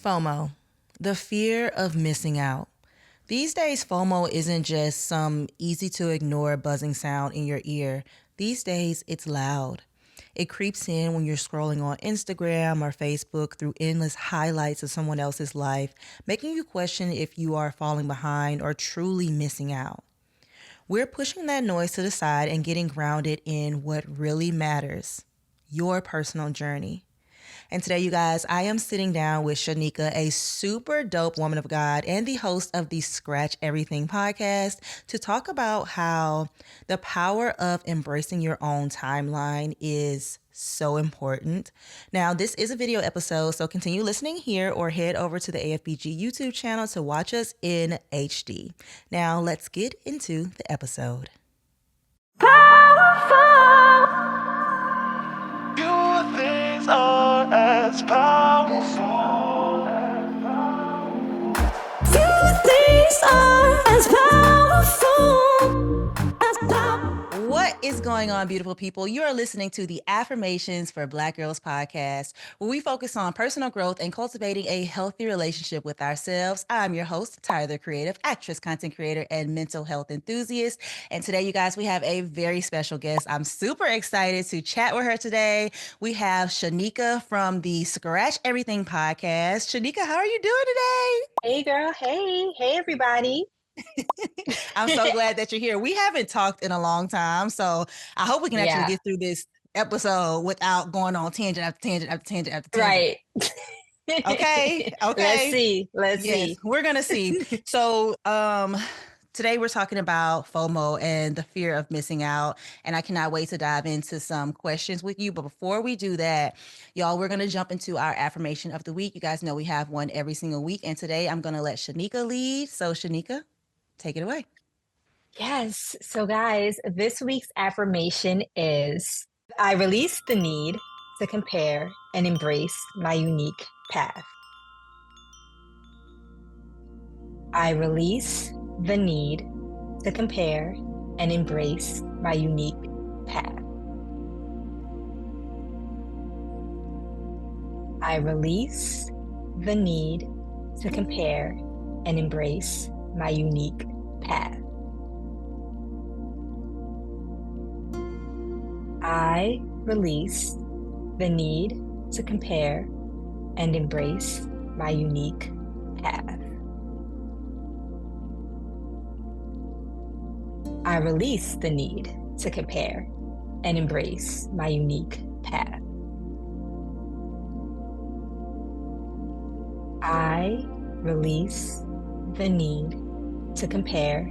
FOMO, the fear of missing out. These days, FOMO isn't just some easy to ignore buzzing sound in your ear. These days, it's loud. It creeps in when you're scrolling on Instagram or Facebook through endless highlights of someone else's life, making you question if you are falling behind or truly missing out. We're pushing that noise to the side and getting grounded in what really matters, your personal journey. And today, you guys, I am sitting down with Shanika, a super dope woman of God and the host of the Scratch Everything podcast, to talk about how the power of embracing your own timeline is so important. Now, this is a video episode, so continue listening here or head over to the AFBG YouTube channel to watch us in HD. Now, let's get into the episode. Are as powerful. Few things are as powerful as power. What is going on, beautiful people? You are listening to the Affirmations for Black Girls podcast, where we focus on personal growth and cultivating a healthy relationship with ourselves. I'm your host, Tyra, the creative actress, content creator, and mental health enthusiast. And today, you guys, we have a very special guest. I'm super excited to chat with her today. We have Shanika from the Scratch Everything podcast. Shanika, how are you doing today? Hey, girl. Hey, everybody. I'm so glad that you're here. We haven't talked in a long time, so I hope we can actually get through this episode without going on tangent after tangent after tangent after tangent. Right. Okay. Let's see. We're gonna see. So today we're talking about FOMO and the fear of missing out, and I cannot wait to dive into some questions with you. But before we do that, y'all, we're gonna jump into our affirmation of the week. You guys know we have one every single week, and today I'm gonna let Shanika lead. So Shanika, take it away. Yes. So, guys, this week's affirmation is I release the need to compare and embrace my unique path. I release the need to compare and embrace my unique path. I release the need to compare and embrace my unique path. I release the need to compare and embrace my unique path. I release the need to compare and embrace my unique path. I release the need to compare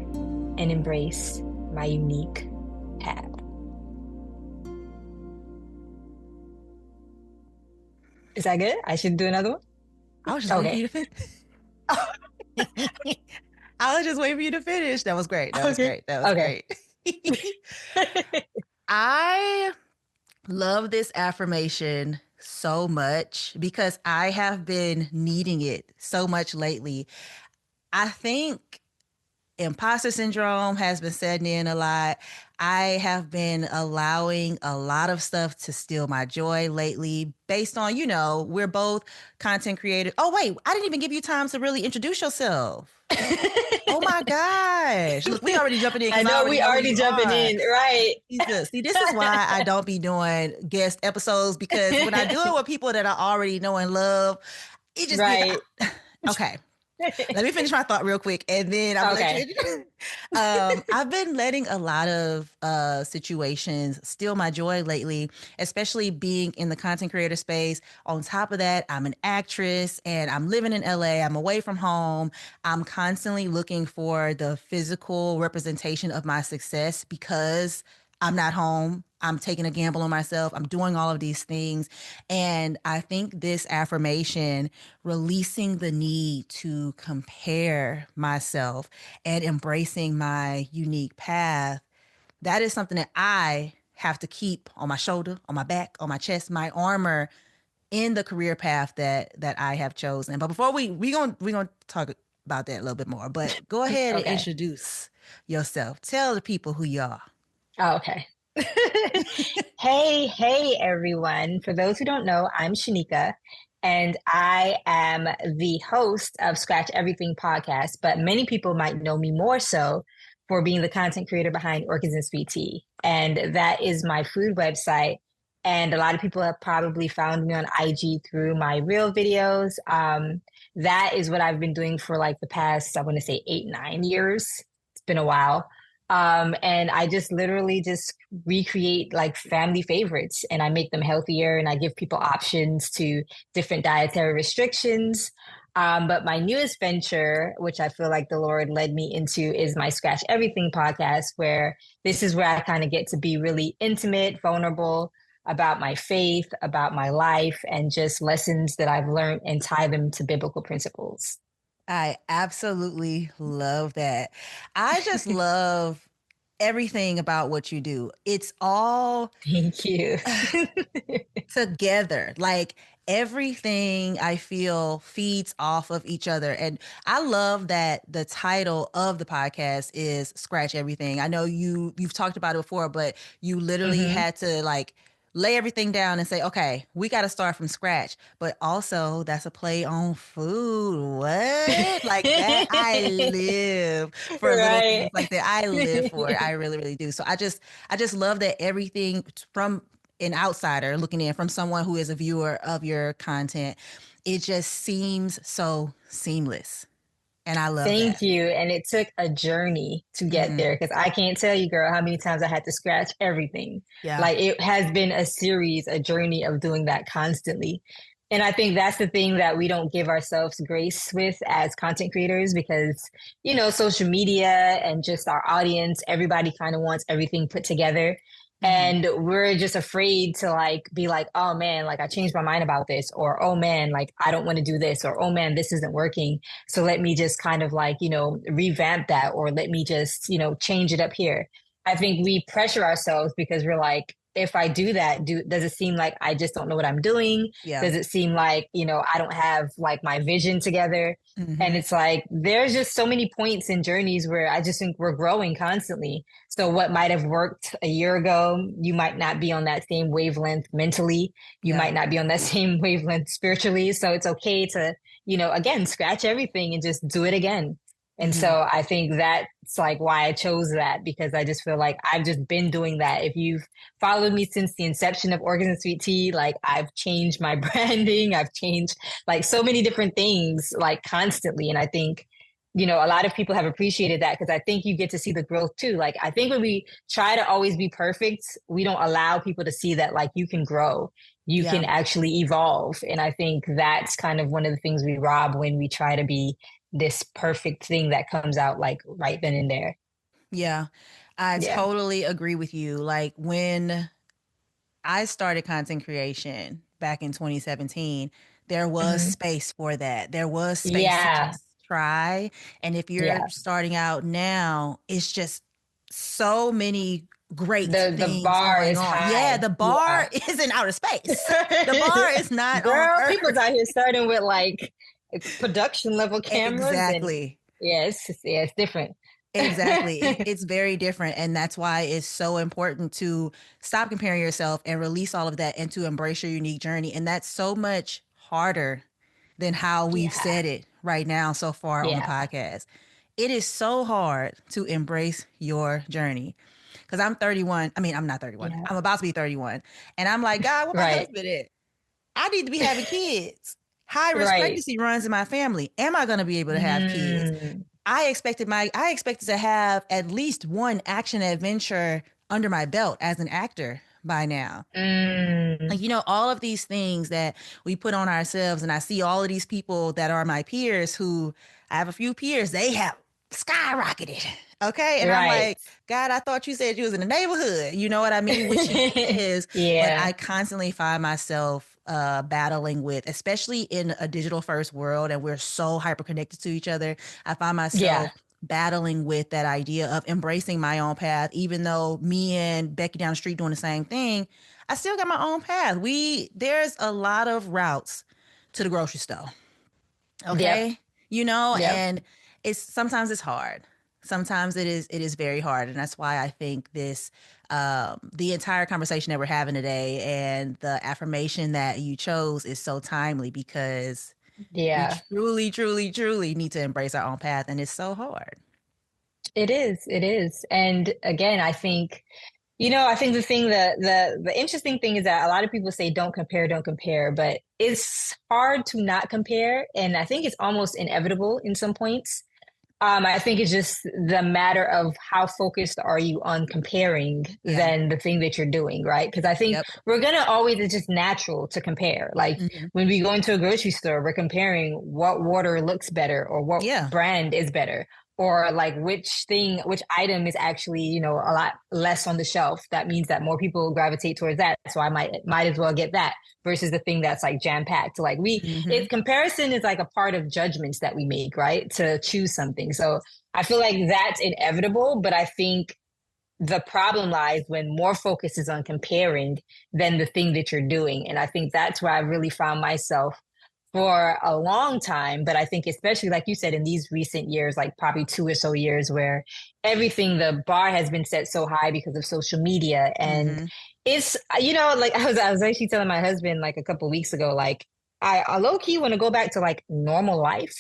and embrace my unique path. Is that good? I should do another one? I was just waiting for you to finish. I was just waiting for you to finish. That was great. That was great. I love this affirmation so much because I have been needing it so much lately. I think imposter syndrome has been setting in a lot. I have been allowing a lot of stuff to steal my joy lately based on, we're both content creators. Oh, wait, I didn't even give you time to really introduce yourself. Oh my gosh. Look, we already jumping in. I know we already jumping in, right? See, this is why I don't be doing guest episodes, because when I do it with people that I already know and love, it just right. Okay. Let me finish my thought real quick, and then I'll let you. I've been letting a lot of situations steal my joy lately, especially being in the content creator space. On top of that, I'm an actress and I'm living in LA. I'm away from home. I'm constantly looking for the physical representation of my success because I'm not home. I'm taking a gamble on myself. I'm doing all of these things. And I think this affirmation, releasing the need to compare myself and embracing my unique path, that is something that I have to keep on my shoulder, on my back, on my chest, my armor in the career path that I have chosen. But before we're gonna talk about that a little bit more, but go ahead and introduce yourself. Tell the people who you are. Oh, okay. Hey, everyone. For those who don't know, I'm Shanika, and I am the host of Scratch Everything podcast, but many people might know me more so for being the content creator behind Orchids and Sweet Tea. And that is my food website. And a lot of people have probably found me on IG through my reel videos. That is what I've been doing for like the past, I want to say 8, 9 years. It's been a while. And I just literally just recreate like family favorites and I make them healthier and I give people options to different dietary restrictions. But my newest venture, which I feel like the Lord led me into, is my Scratch Everything podcast, where this is where I kind of get to be really intimate, vulnerable about my faith, about my life, and just lessons that I've learned and tie them to biblical principles. I absolutely love that. I just love everything about what you do. It's all Thank you. together. Like everything I feel feeds off of each other. And I love that the title of the podcast is Scratch Everything. I know you've talked about it before, but you literally Mm-hmm. had to like lay everything down and say, okay, we got to start from scratch. But also that's a play on food. What? Like that. I live for little Right. things like that. I live for it. I really, really do. So I just love that everything from an outsider looking in, from someone who is a viewer of your content, it just seems so seamless. And I love Thank that. you. And it took a journey to get Hmm. there because I can't tell you, girl, how many times I had to scratch everything. Yeah. Like it has been a series, a journey of doing that constantly. And I think that's the thing that we don't give ourselves grace with as content creators because, social media and just our audience, everybody kind of wants everything put together. Hmm. And we're just afraid to like be like, oh man, like I changed my mind about this, or oh man, like I don't want to do this, or oh man, this isn't working. So let me just kind of like, revamp that, or let me just, change it up here. I think we pressure ourselves because we're like, if I do that, does it seem like I just don't know what I'm doing? Yeah. Does it seem like, I don't have like my vision together? And Hmm. it's like, there's just so many points and journeys where I just think we're growing constantly. So what might have worked a year ago, you might not be on that same wavelength mentally. You Yeah. might not be on that same wavelength spiritually. So it's okay to, again, scratch everything and just do it again. And Hmm. so I think that's like why I chose that because I just feel like I've just been doing that. If you've followed me since the inception of Organs and Sweet Tea, like I've changed my branding, I've changed like so many different things like constantly. And I think, a lot of people have appreciated that because I think you get to see the growth too. Like I think when we try to always be perfect, we don't allow people to see that like you can grow, you Yeah. can actually evolve. And I think that's kind of one of the things we rob when we try to be this perfect thing that comes out like right then and there. Yeah. I Yeah. totally agree with you. Like when I started content creation back in 2017, there was Hmm. space for that. There was space to Yeah. just try. And if you're Yeah. starting out now, it's just so many great The things bar going is on. Yeah, high. the bar Yeah. is in outer space. The bar is not on Girl, people's earth. out here starting with like production level cameras and Exactly. it's different. Exactly. It's very different. And that's why it's so important to stop comparing yourself and release all of that and to embrace your unique journey. And that's so much harder than how we've Yeah. said it right now so far on the Yeah. podcast. It is so hard to embrace your journey. Because I'm 31. I mean, I'm not 31. Yeah. I'm about to be 31. And I'm like, God, where my Right. husband at? I need to be having kids. High risk Right. pregnancy runs in my family. Am I going to be able to have kids? Mm. I expected to have at least one action adventure under my belt as an actor by now. Mm. Like, all of these things that we put on ourselves, and I see all of these people that are my peers who I have a few peers, they have skyrocketed. Okay. And I'm Right. like, God, I thought you said you was in the neighborhood. You know what I mean? Which he is. But Yeah. I constantly find myself battling with, especially in a digital first world, and we're so hyper connected to each other. I find Yeah. myself battling with that idea of embracing my own path, even though me and Becky down the street doing the same thing. I still got my own path. There's a lot of routes to the grocery store. Yep. Okay. Yep. And sometimes it's hard. Sometimes it is very hard. And that's why I think this the entire conversation that we're having today and the affirmation that you chose is so timely because we Yeah, truly, truly, truly need to embrace our own path, and it's so hard. it is. It is. And again, I think, I think the thing that the interesting thing is that a lot of people say don't compare, but it's hard to not compare. And I think it's almost inevitable in some points. I think it's just the matter of how focused are you on comparing Yeah. than the thing that you're doing, right? Because I think Yep. we're gonna always, it's just natural to compare. Like Hmm. when we go into a grocery store, we're comparing what water looks better or what Yeah. brand is better. Or like which item is actually, a lot less on the shelf. That means that more people gravitate towards that. So I might as well get that versus the thing that's like jam packed. Like Hmm. if comparison is like a part of judgments that we make, right? To choose something. So I feel like that's inevitable, but I think the problem lies when more focus is on comparing than the thing that you're doing. And I think that's where I really found myself for a long time. But I think, especially like you said, in these recent years, like probably 2 or so years, where the bar has been set so high because of social media. And Hmm. it's, like I was actually telling my husband like a couple of weeks ago, like, I low key want to go back to like normal life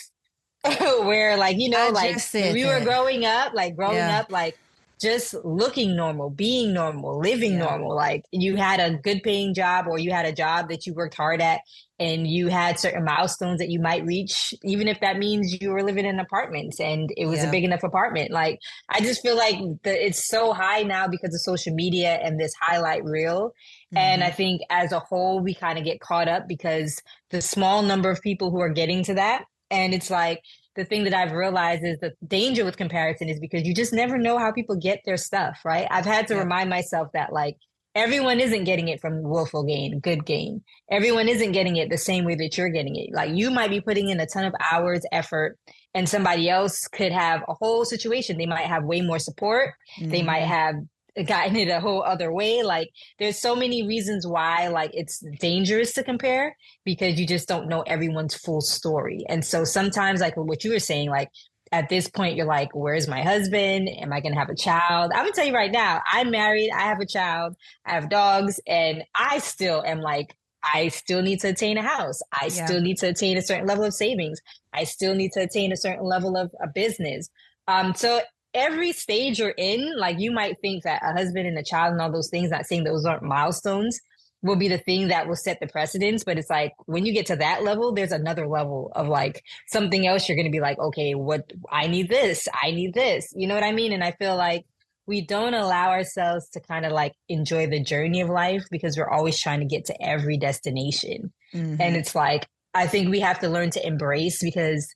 where like I like just when said we were that. growing Yeah. up like just looking normal, being normal, living Yeah. normal, like you had a good paying job or you had a job that you worked hard at and you had certain milestones that you might reach, even if that means you were living in apartments and it was a Yeah. big enough apartment. Like I just feel like it's so high now because of social media and this highlight reel. And I Hmm. think as a whole we kind of get caught up because the small number of people who are getting to that, and it's like the thing that I've realized is the danger with comparison is because you just never know how people get their stuff, right? I've had to Yep. remind myself that like everyone isn't getting it from willful gain, good gain. Everyone isn't getting it the same way that you're getting it. Like you might be putting in a ton of hours, effort, and somebody else could have a whole situation. They might have way more support. They might Hmm. have gotten it a whole other way. Like there's so many reasons why like it's dangerous to compare because you just don't know everyone's full story. And so sometimes, like what you were saying, like at this point, you're like, where's my husband? Am I going to have a child? I'm going to tell you right now, I'm married, I have a child, I have dogs, and I still am like, I still need to attain a house. I Yeah. still need to attain a certain level of savings. I still need to attain a certain level of a business. So every stage you're in, like you might think that a husband and a child and all those things, not saying those aren't milestones, will be the thing that will set the precedence. But it's like when you get to that level, there's another level of like something else. You're going to be like, okay, what I need this, I need this. You know what I mean? And I feel like we don't allow ourselves to kind of like enjoy the journey of life because we're always trying to get to every destination. And Hmm. it's like, I think we have to learn to embrace because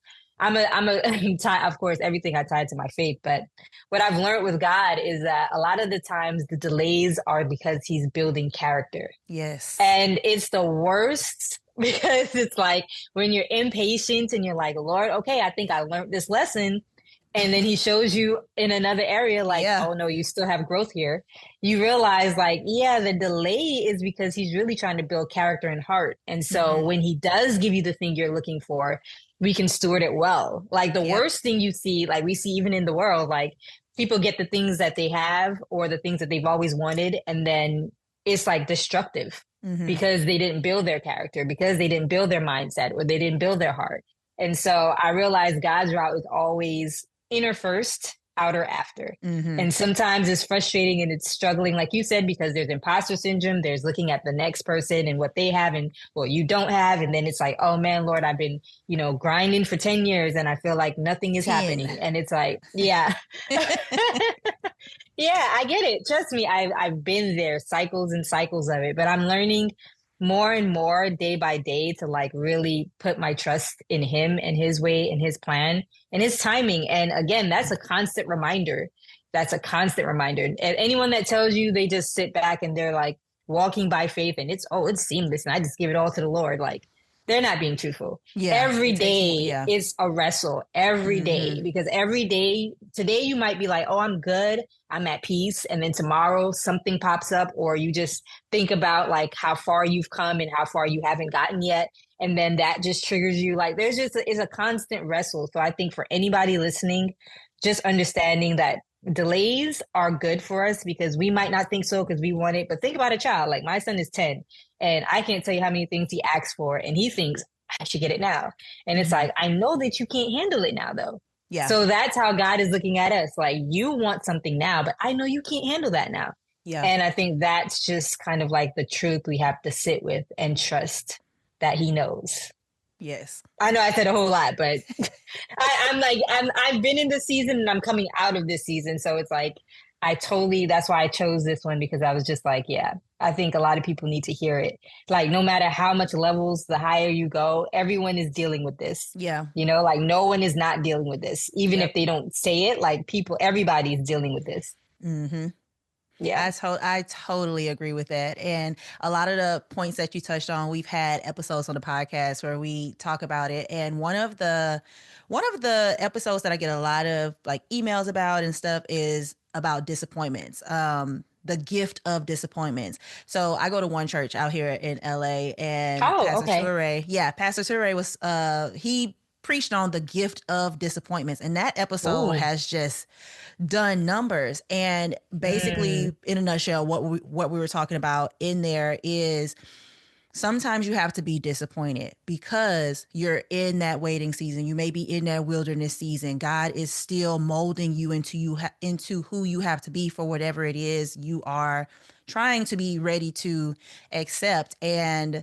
of course, everything I tied to my faith, but what I've learned with God is that a lot of the times the delays are because he's building character. Yes. And it's the worst because it's like when you're impatient and you're like, Lord, okay, I think I learned this lesson. And then he shows you in another area, like, Yeah. oh no, you still have growth here. You realize, like, yeah, the delay is because he's really trying to build character and heart. And so Hmm. when he does give you the thing you're looking for, we can steward it well. Like the Yep. worst thing you see, like we see even in the world, like people get the things that they have or the things that they've always wanted, and then it's like destructive Hmm. because they didn't build their character, because they didn't build their mindset, or they didn't build their heart. And so I realized God's route is always inner first, outer after. Hmm. And sometimes it's frustrating and it's struggling, like you said, because there's imposter syndrome. There's looking at the next person and what they have and what you don't have. And then it's like, oh man, Lord, I've been, grinding for 10 years and I feel like nothing is 10. happening. And it's like, yeah. Yeah, I get it. Trust me, I've been there, cycles and cycles of it, but I'm learning more and more day by day to like really put my trust in him and his way and his plan and his timing. And again, that's a constant reminder. That's a constant reminder. And anyone that tells you they just sit back and they're like walking by faith and it's seamless and I just give it all to the Lord, like they're not being truthful. Yeah. Every It takes more. day Yeah. is a wrestle every day Hmm. because every day, today you might be like, oh, I'm good, I'm at peace. And then tomorrow something pops up, or you just think about like how far you've come and how far you haven't gotten yet. And then that just triggers you. Like there's just is a constant wrestle. So I think for anybody listening, just understanding that delays are good for us because we might not think so because we want it. But think about a child. Like my son is 10 and I can't tell you how many things he asks for and he thinks I should get it now. And it's like, I know that you can't handle it now though. Yeah. So that's how God is looking at us. Like you want something now, but I know you can't handle that now. Yeah. And I think that's just kind of like the truth we have to sit with and trust that he knows. Yes. I know I said a whole lot, but I've been in this season and I'm coming out of this season. So it's like, that's why I chose this one because I was just like, yeah, I think a lot of people need to hear it. Like, no matter how much levels, the higher you go, everyone is dealing with this. Yeah. You know, like no one is not dealing with this. Even if they don't say it, like everybody's dealing with this. Mm-hmm. Yeah. I totally agree with that. And a lot of the points that you touched on, we've had episodes on the podcast where we talk about it. And one of the episodes that I get a lot of like emails about and stuff is about disappointments. The gift of disappointments. So I go to one church out here in LA and Pastor Toure was he preached on the gift of disappointments. And that episode has just done numbers. And basically, in a nutshell, what we were talking about in there is sometimes you have to be disappointed because you're in that waiting season. You may be in that wilderness season. God is still molding you into who you have to be for whatever it is you are trying to be ready to accept. And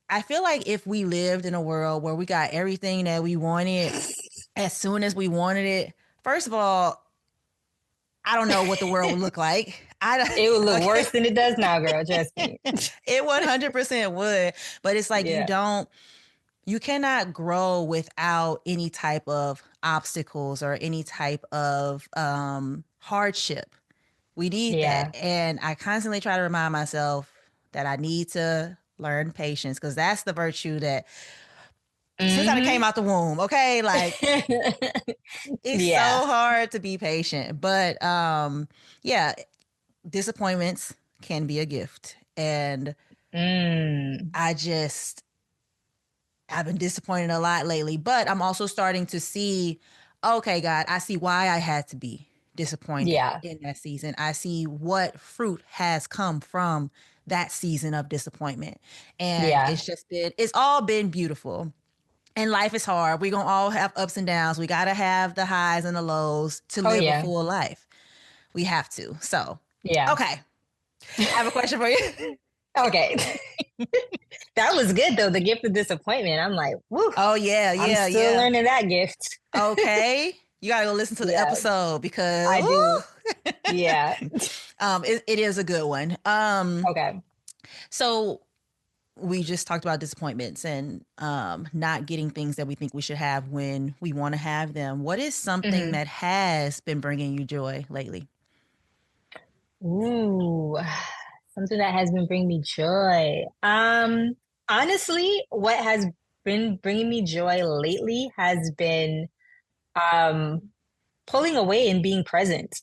I feel like if we lived in a world where we got everything that we wanted as soon as we wanted it, first of all, I don't know what the world would look like. It would look worse than it does now, girl. Trust me. It 100% would. But it's like you cannot grow without any type of obstacles or any type of hardship. We need that. And I constantly try to remind myself that I need to learn patience because that's the virtue that since I came out the womb, okay? Like it's so hard to be patient. But disappointments can be a gift. And I've been disappointed a lot lately, but I'm also starting to see, okay, God, I see why I had to be disappointed in that season. I see what fruit has come from that season of disappointment. And it's all been beautiful. And life is hard. We're going to all have ups and downs. We got to have the highs and the lows to live a full life. We have to. So, okay. I have a question for you. Okay. That was good, though. The gift of disappointment. I'm like, woo. Oh, yeah. I'm still learning that gift. Okay. You got to go listen to the episode because I do. Yeah. It is a good one. Okay. So we just talked about disappointments and not getting things that we think we should have when we want to have them. What is something that has been bringing you joy lately? Ooh, something that has been bringing me joy. Honestly, what has been bringing me joy lately has been pulling away and being present.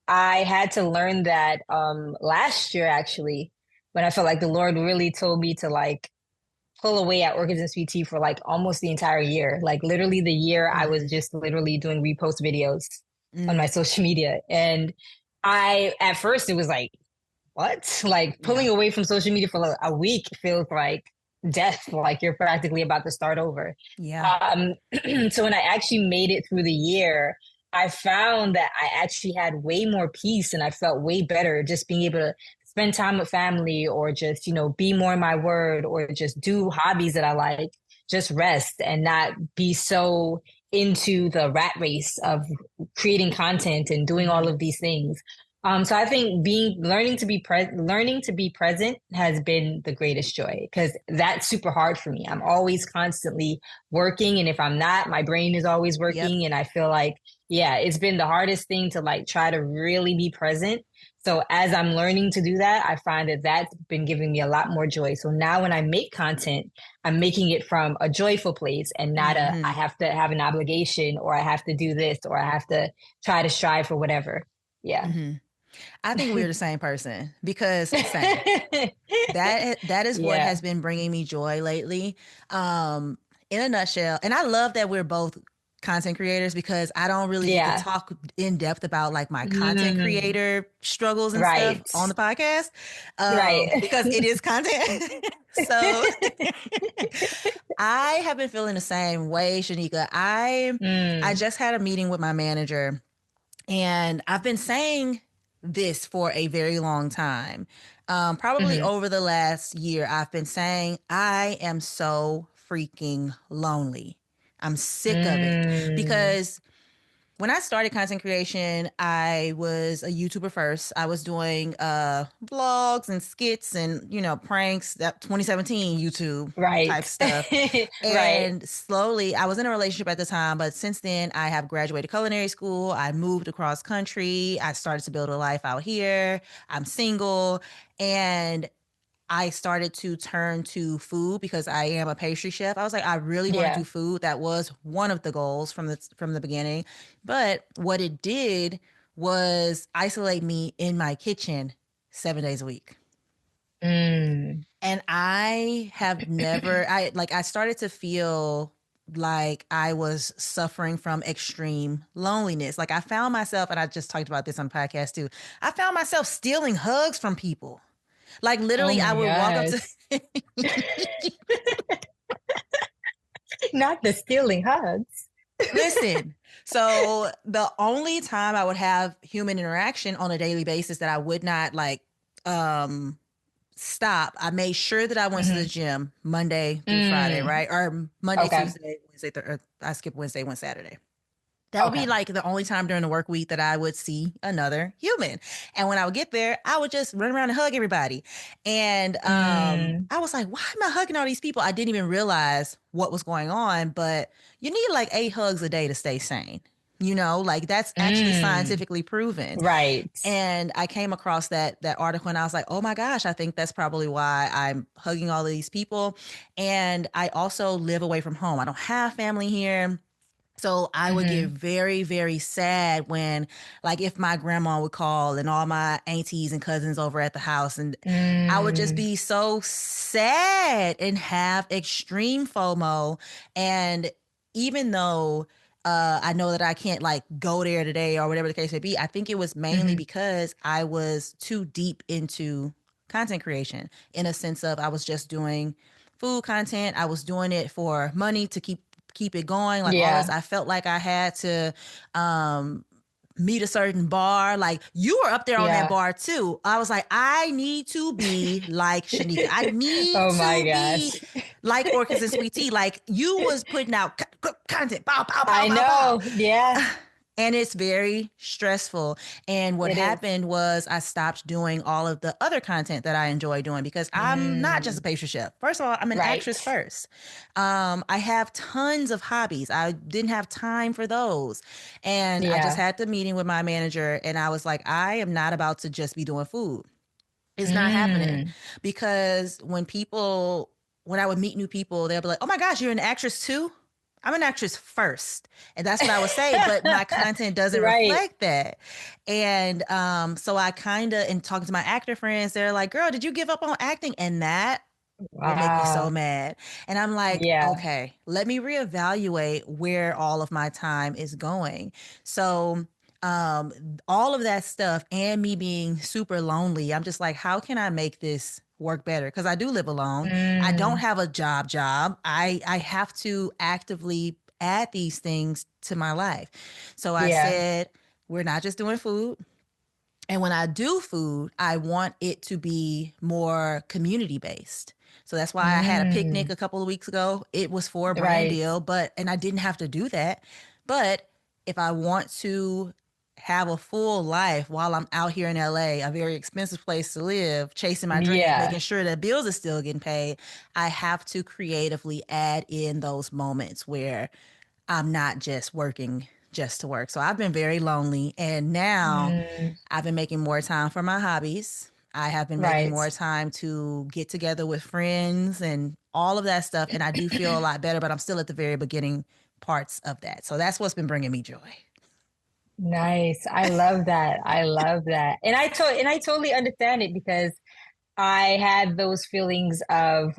I had to learn that last year, actually, when I felt like the Lord really told me to like pull away at Orchids Sweet Tea for like almost the entire year. Like literally the year I was just literally doing repost videos on my social media. And at first it was like, what? Like pulling away from social media for a week feels like death. Like you're practically about to start over. Yeah. So when I actually made it through the year, I found that I actually had way more peace and I felt way better just being able to spend time with family or just, be more in my word or just do hobbies that I like, just rest and not be so into the rat race of creating content and doing all of these things. So I think learning to be present has been the greatest joy because that's super hard for me. I'm always constantly working. And if I'm not, my brain is always working. And I feel like, it's been the hardest thing to like try to really be present. So as I'm learning to do that, I find that that's been giving me a lot more joy. So now when I make content, I'm making it from a joyful place and not I have to have an obligation or I have to do this or I have to try to strive for whatever. Yeah. I think we're the same person because that is what has been bringing me joy lately. In a nutshell, and I love that we're both content creators because I don't really get to Yeah. talk in depth about like my content Mm, creator struggles and stuff right. on the podcast, Right. because it is content. So I have been feeling the same way, Shanika. I Mm, just had a meeting with my manager, and I've been saying this for a very long time. Probably hmm over the last year, I've been saying, I am so freaking lonely. I'm sick of it mm, because when I started content creation, I was a YouTuber first. I was doing vlogs and skits and, pranks, that 2017 YouTube right. type stuff. Right. And slowly, I was in a relationship at the time, but since then, I have graduated culinary school. I moved across country. I started to build a life out here. I'm single. And I started to turn to food because I am a pastry chef. I was like, I really want to do Yeah. food. That was one of the goals from the beginning. But what it did was isolate me in my kitchen 7 days a week. Mm. And I have never I started to feel like I was suffering from extreme loneliness. Like I found myself, and I just talked about this on the podcast too. I found myself stealing hugs from people. Like Oh literally, I my would walk up to gosh. Not the stealing hugs. listen. So the only time I would have human interaction on a daily basis that I would not um stop, I made sure that I went to the hmm gym Monday through Friday, Mm. right? Or Monday, Okay. Tuesday, Wednesday, I skip Wednesday, one Saturday. That would be Okay. like the only time during the work week that I would see another human. And when I would get there, I would just run around and hug everybody. And Mm. I was like, why am I hugging all these people? I didn't even realize what was going on, but you need like 8 hugs a day to stay sane. Like that's actually Mm. scientifically proven. Right. And I came across that article and I was like, oh my gosh, I think that's probably why I'm hugging all of these people. And I also live away from home. I don't have family here. So I would get hmm very, very sad when, like, if my grandma would call and all my aunties and cousins over at the house, and I would just Mm. be so sad and have extreme FOMO. And even though I know that I can't like go there today or whatever the case may be, I think it was mainly hmm because I was too deep into content creation in a sense of I was just doing food content. I was doing it for money to keep it going, like all this. Yeah. I felt like I had to um meet a certain bar. Like you were up there on that Yeah. bar too. I was like, I need to be like Shanika. I need Oh my to be gosh. like Orchids and Sweet Tea. Like you was putting out content, pow, pow, pow, I pow, pow. know. Yeah. And it's very stressful. And what It is. happened was I stopped doing all of the other content that I enjoy doing because I'm not just a Mm. pastry chef. First of all, I'm an Right. actress first. I have tons of hobbies. I didn't have time for those. And I just Yeah. had the meeting with my manager and I was like, I am not about to just be doing food. It's not happening Mm. because when I would meet new people, they'll be like, oh my gosh, you're an actress too? I'm an actress first. And that's what I would say, but my content doesn't Right. reflect that. And so I kind of, in talking to my actor friends, they're like, girl, did you give up on acting? And that would make me so Wow. mad. And I'm like, Yeah. okay, let me reevaluate where all of my time is going. So, um, all of that stuff and me being super lonely, I'm just like, how can I make this work better? Because I do live alone. I don't Mm. have a job. I have to actively add these things to my life. So I Yeah. said, we're not just doing food. And when I do food, I want it to be more community based. So that's why I had a picnic Mm. a couple of weeks ago. It was for a brand Right. deal, and I didn't have to do that. But if I want to have a full life while I'm out here in LA, a very expensive place to live, chasing my dreams, making Yeah. sure that bills are still getting paid, I have to creatively add in those moments where I'm not just working just to work. So I've been very lonely. And now Mm. I've been making more time for my hobbies. I have been making Right. more time to get together with friends and all of that stuff. And I do feel a lot better, but I'm still at the very beginning parts of that. So that's what's been bringing me joy. Nice. I love that. I love that. And I totally understand it because I had those feelings of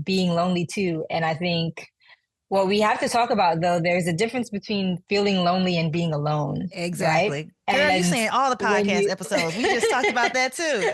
being lonely too. And I think What we have to talk about, though, there's a difference between feeling lonely and being alone, right? Exactly. Girl, you And saying all the when podcast you, episodes. We just talked about that too.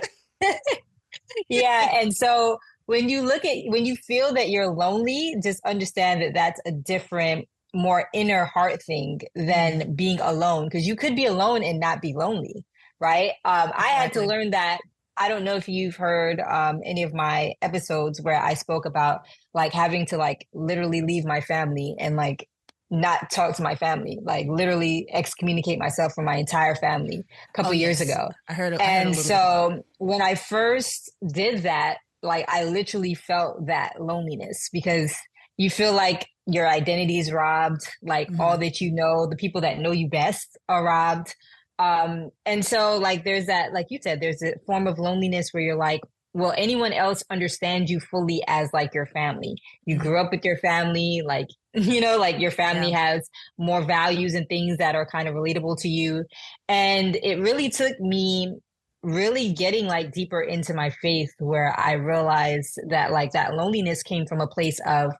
yeah, and so when you feel that you're lonely, just understand that that's a different, more inner heart thing Mhm. than being alone, because you could be alone and not be lonely, right? I had to Exactly. learn that. I don't know if you've heard any of my episodes where I spoke about like having to like literally leave my family and like not talk to my family, like literally excommunicate myself from my entire family a Oh couple years yes. ago. I heard a And little bit about it. so when I first did that, like I literally felt that loneliness because you feel like your identity is robbed, like all Mhm. that you know, the people that know you best are robbed. And so like there's that, like you said, there's a form of loneliness where you're like, will anyone else understand you fully as like your family? You Mhm. grew up with your family, like, you know, like your family Yeah. has more values and things that are kind of relatable to you. And it really took me really getting like deeper into my faith where I realized that like that loneliness came from a place of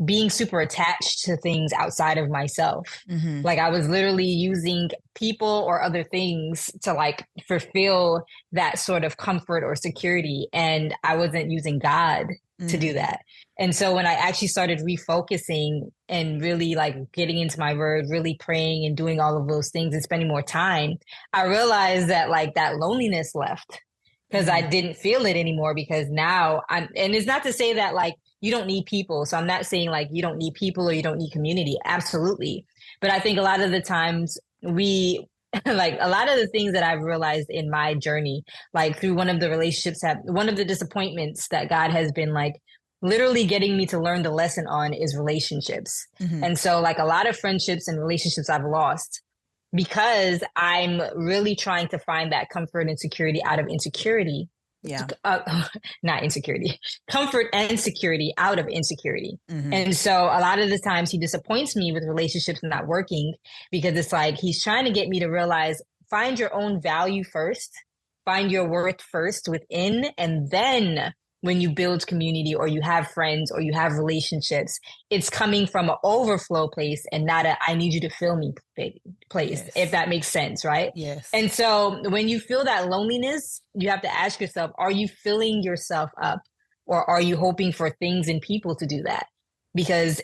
being super attached to things outside of myself. Mhm. Like I was literally using people or other things to like fulfill that sort of comfort or security. And I wasn't using God to do Mhm. that. And so when I actually started refocusing and really like getting into my word, really praying and doing all of those things and spending more time, I realized that like that loneliness left because I Mhm. didn't feel it anymore because now and it's not to say that like you don't need people. So I'm not saying like you don't need people or you don't need community. Absolutely. But I think a lot of the times we like a lot of the things that I've realized in my journey, like through one of the relationships that one of the disappointments that God has been like literally getting me to learn the lesson on is relationships. Mhm. And so like a lot of friendships and relationships I've lost because I'm really trying to find that comfort and security out of insecurity Yeah. not insecurity, comfort and security out of insecurity. Mhm. And so a lot of the times he disappoints me with relationships not working because it's like he's trying to get me to realize find your own value first, find your worth first within, and then when you build community or you have friends or you have relationships, it's coming from an overflow place and not a I need you to fill me place, if Yes. that makes sense, right? Yes. And so when you feel that loneliness, you have to ask yourself, are you filling yourself up or are you hoping for things and people to do that? Because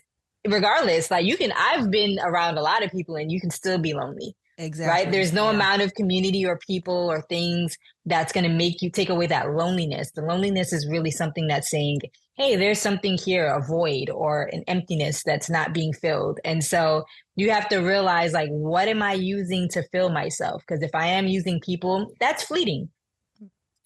regardless, like I've been around a lot of people and you can still be lonely, right? Exactly. There's no Yeah. amount of community or people or things that's going to make you take away that loneliness. The loneliness is really something that's saying, hey, there's something here, a void or an emptiness that's not being filled. And so you have to realize, like, what am I using to fill myself? Because if I am using people, that's fleeting.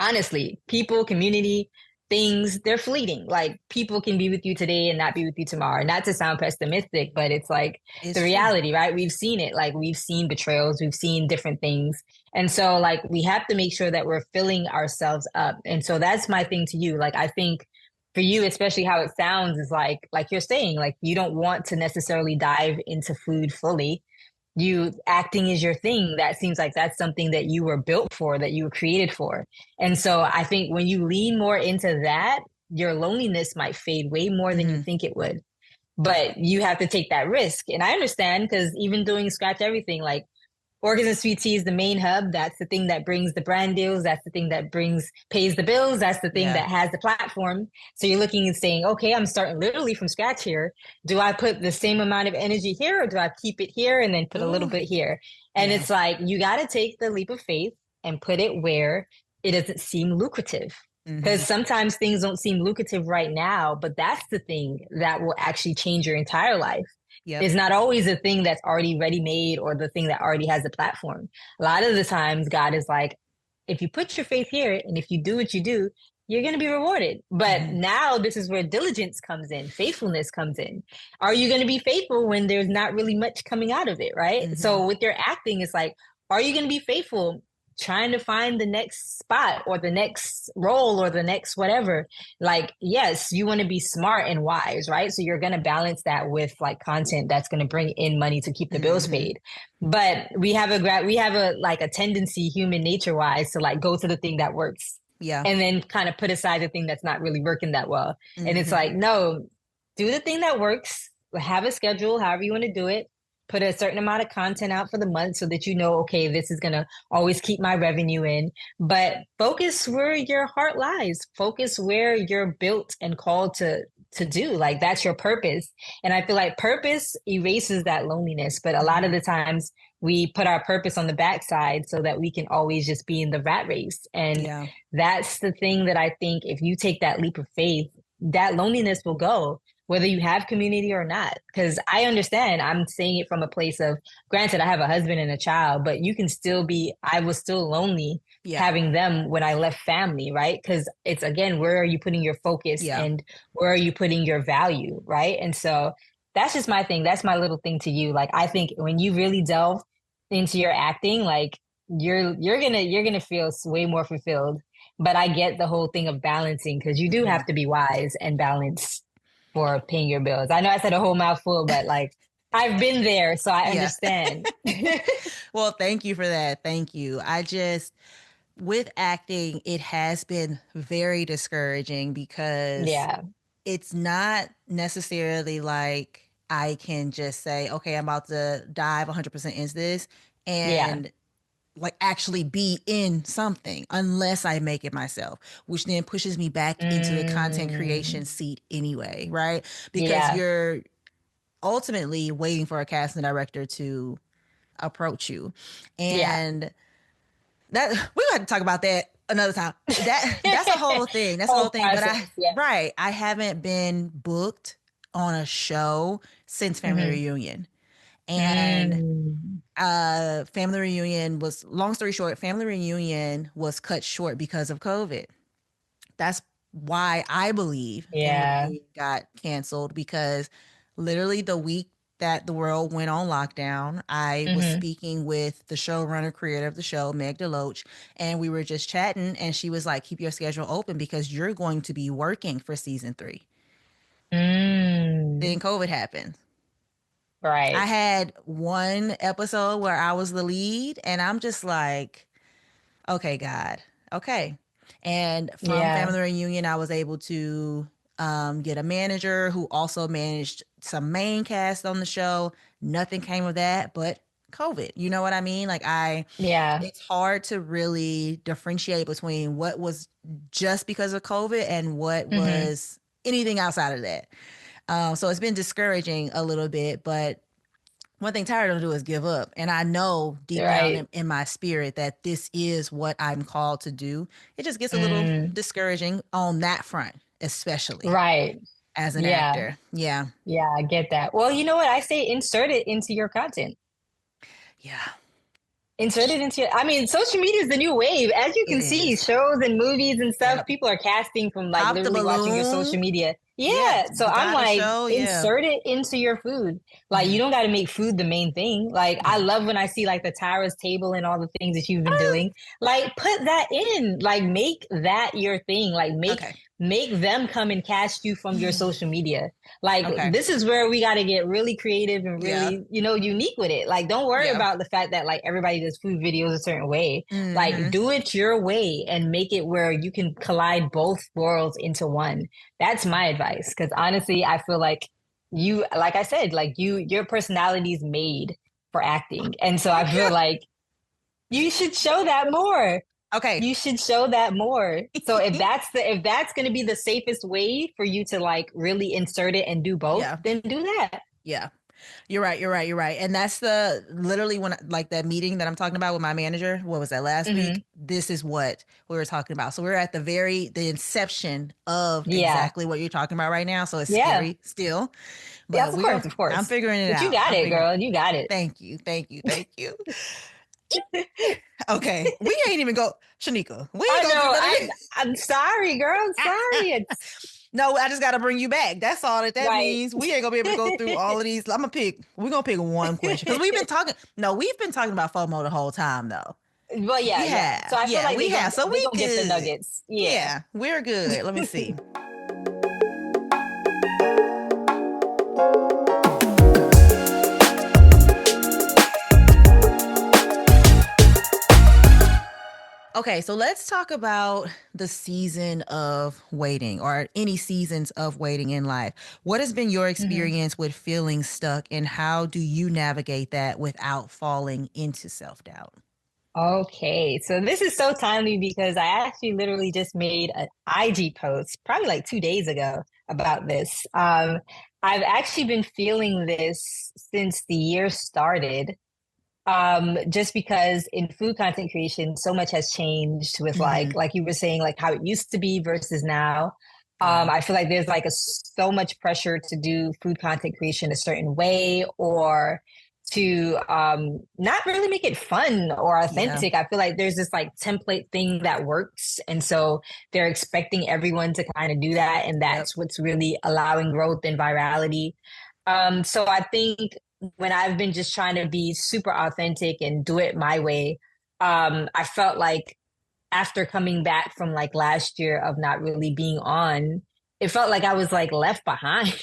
Honestly, people, community, things, they're fleeting. Like people can be with you today and not be with you tomorrow. Not to sound pessimistic, but it's like It's the true. reality, right? We've seen it. Like we've seen betrayals, we've seen different things. And so like we have to make sure that we're filling ourselves up. And so that's my thing to you. Like I think for you, especially how it sounds is like you're saying, like you don't want to necessarily dive into food fully. You acting is your thing. That seems like that's something that you were built for, that you were created for. And so I think when you lean more into that, your loneliness might fade way more than you Mhm. think it would. But you have to take that risk. And I understand because even doing scratch everything, like Organs and Sweet Tea is the main hub. That's the thing that brings the brand deals. That's the thing that pays the bills. That's the thing Yeah. that has the platform. So you're looking and saying, okay, I'm starting literally from scratch here. Do I put the same amount of energy here or do I keep it here and then put a little Ooh. bit here? And Yeah. it's like, you got to take the leap of faith and put it where it doesn't seem lucrative. Because Mhm. sometimes things don't seem lucrative right now, but that's the thing that will actually change your entire life. Yep. Is not always the thing that's already ready made or the thing that already has the platform. A lot of the times, God is like, if you put your faith here and if you do what you do, you're going to be rewarded. But Mhm. now this is where diligence comes in, faithfulness comes in. Are you going to be faithful when there's not really much coming out of it, right? Mhm. So with your acting, it's like, are you going to be faithful trying to find the next spot or the next role or the next whatever? Like, yes, you want to be smart and wise, right? So you're going to balance that with like content that's going to bring in money to keep the bills Mhm. paid. But we have a like a tendency human nature wise to like go to the thing that works Yeah. and then kind of put aside the thing that's not really working that well. And it's Mhm. like, no, do the thing that works. have a schedule, however you want to do it. Put a certain amount of content out for the month so that you know, okay, this is gonna always keep my revenue in. But focus where your heart lies. Focus where you're built and called to do. Like that's your purpose. And I feel like purpose erases that loneliness. But a lot of the times we put our purpose on the backside so that we can always just be in the rat race. And Yeah. that's the thing that I think if you take that leap of faith, that loneliness will go, whether you have community or not. Because I understand, I'm saying it from a place of, granted, I have a husband and a child, but you can still be, I was still lonely having them when I left family, right? Because it's again, where are you putting your focus and where are you putting your value, right? And so that's just my thing. That's my little thing to you. Like, I think when you really delve into your acting, like you're gonna feel way more fulfilled. But I get the whole thing of balancing because you do have to be wise and balanced for paying your bills. I know I said a whole mouthful, but like I've been there, so I understand. Well, thank you for that. Thank you. With acting, it has been very discouraging because it's not necessarily like I can just say, okay, I'm about to dive 100% into this and like actually be in something unless I make it myself, which then pushes me back into the content creation seat anyway, right? Because you're ultimately waiting for a casting director to approach you. And that we got to talk about that another time. That's a whole thing. That's a whole thing. But I haven't been booked on a show since Family Reunion. And Family Reunion was, long story short, Family Reunion was cut short because of COVID. That's why I believe Family Reunion got canceled, because literally the week that the world went on lockdown, I was speaking with the showrunner, creator of the show, Meg DeLoach, and we were just chatting, and she was like, keep your schedule open because you're going to be working for season 3. Then COVID happened. Right. I had one episode where I was the lead, and I'm just like, okay, God, okay. And from Family Reunion, I was able to get a manager who also managed some main cast on the show. Nothing came of that, but COVID. You know what I mean? Like it's hard to really differentiate between what was just because of COVID and what was anything outside of that. So it's been discouraging a little bit, but one thing Tyra don't do is give up. And I know deep down in my spirit that this is what I'm called to do. It just gets a little discouraging on that front, especially. Right. As an actor. Yeah. Yeah, I get that. Well, you know what? I say insert it into your content. Yeah. Insert it into your, I mean, social media is the new wave. As you can see, shows and movies and stuff, people are casting from like Pop literally watching your social media. Yeah. So I'm like, insert it into your food. Like, you don't got to make food the main thing. Like, I love when I see like the Tyra's table and all the things that you've been doing. Like, put that in. Like, make that your thing. Like, make them come and cast you from your social media. Like, this is where we got to get really creative and really, you know, unique with it. Like, don't worry about the fact that like everybody does food videos a certain way. Like, do it your way and make it where you can collide both worlds into one. That's my advice. Because honestly, I feel like you, like I said, like your personality is made for acting. And so I feel like you should show that more. Okay. You should show that more. So if that's going to be the safest way for you to like really insert it and do both, then do that. Yeah. You're right. And that's literally when like that meeting that I'm talking about with my manager, what was that, last week? This is what we were talking about. So we're at the inception of exactly what you're talking about right now. So it's scary still. But of course. I'm figuring it out. You got it, girl. You got it. Thank you. Okay, we ain't even go, Shanika. We ain't go. I'm sorry, girl. I'm sorry. No, I just got to bring you back. That's all that means. We ain't gonna be able to go through all of these. We're gonna pick one question because we've been talking about FOMO the whole time though. Well, yeah. So I feel like we have. So we can get the nuggets. Yeah, we're good. Let me see. Okay, so let's talk about the season of waiting or any seasons of waiting in life. What has been your Mm-hmm. experience with feeling stuck, and how do you navigate that without falling into self-doubt? Okay, so this is so timely because I actually literally just made an IG post probably like 2 days ago about this. I've actually been feeling this since the year started. Just because in food content creation, so much has changed with Mm-hmm. like you were saying, like how it used to be versus now. Yeah. I feel like there's like so much pressure to do food content creation a certain way or to not really make it fun or Yeah. authentic. I feel like there's this like template thing that works. And so they're expecting everyone to kind of do that. And Yep. that's what's really allowing growth and virality. So I think when I've been just trying to be super authentic and do it my way, I felt like after coming back from like last year of not really being on, it felt like I was like left behind.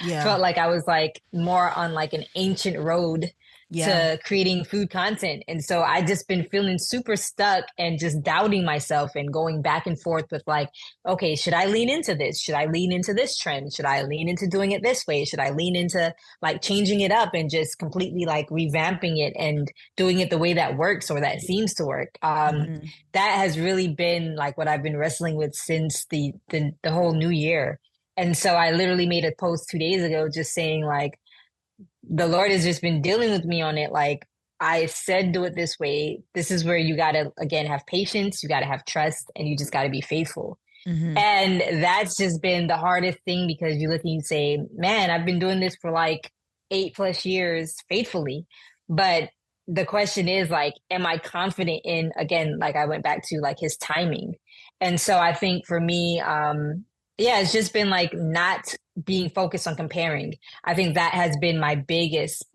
Yeah. Felt like I was like more on like an ancient road Yeah. to creating food content. And so I just been feeling super stuck and just doubting myself and going back and forth with like, okay, should I lean into this? Should I lean into this trend? Should I lean into doing it this way? Should I lean into like changing it up and just completely like revamping it and doing it the way that works or that seems to work? Mm-hmm. That has really been like what I've been wrestling with since the whole new year. And so I literally made a post 2 days ago just saying like the Lord has just been dealing with me on it. Like I said, do it this way. This is where you gotta again have patience, you gotta have trust, and you just gotta be faithful. Mm-hmm. And that's just been the hardest thing because you look and you say, man, I've been doing this for like 8+ years faithfully. But the question is like, am I confident in, again, like I went back to like his timing. And so I think for me, yeah, it's just been like not being focused on comparing. I think that has been my biggest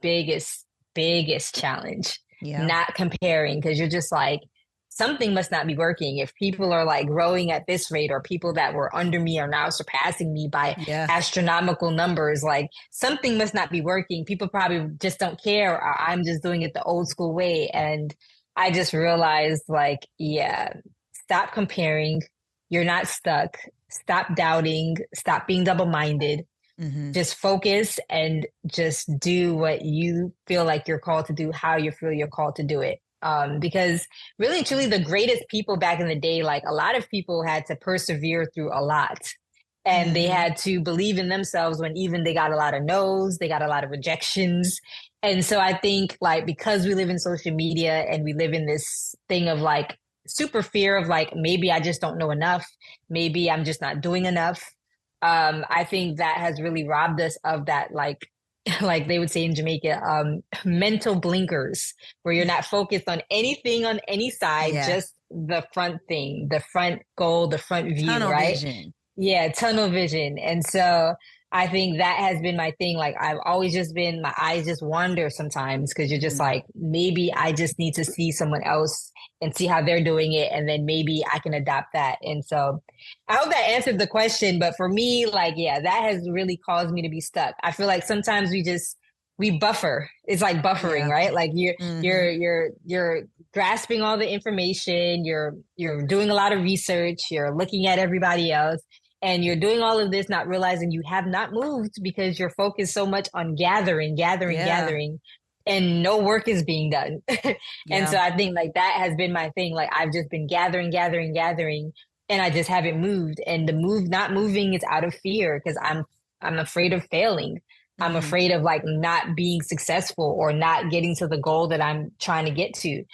challenge, Yeah. not comparing because you're just like, something must not be working. If people are like growing at this rate, or people that were under me are now surpassing me by Yeah. astronomical numbers, like something must not be working. People probably just don't care. Or I'm just doing it the old school way. And I just realized, like, yeah, stop comparing. You're not stuck. Stop doubting. Stop being double minded. Mm-hmm. Just focus and just do what you feel like you're called to do, how you feel you're called to do it. Because really and truly, the greatest people back in the day, like a lot of people had to persevere through a lot. And they Mm-hmm. had to believe in themselves when even they got a lot of no's, they got a lot of rejections. And so I think like because we live in social media and we live in this thing of like super fear of like maybe I just don't know enough, maybe I'm just not doing enough. I think that has really robbed us of that like like they would say in Jamaica, mental blinkers, where you're not focused on anything on any side, Yeah. just the front thing, the front goal, the front view, Tunnel right? vision. Yeah, tunnel vision. And so I think that has been my thing. Like I've always just been, my eyes just wander sometimes because you're just Mm-hmm. like, maybe I just need to see someone else and see how they're doing it. And then maybe I can adopt that. And so I hope that answered the question. But for me, like, yeah, that has really caused me to be stuck. I feel like sometimes we buffer. It's like buffering, Yeah. right? Like Mm-hmm. you're grasping all the information, you're doing a lot of research, you're looking at everybody else, and you're doing all of this not realizing you have not moved because you're focused so much on Yeah. gathering, and no work is being done. And Yeah. so I think like that has been my thing. Like I've just been gathering, and I just haven't moved. And the move not moving is out of fear because I'm afraid of failing. I'm Mm-hmm. afraid of like not being successful or not getting to the goal that I'm trying to get to.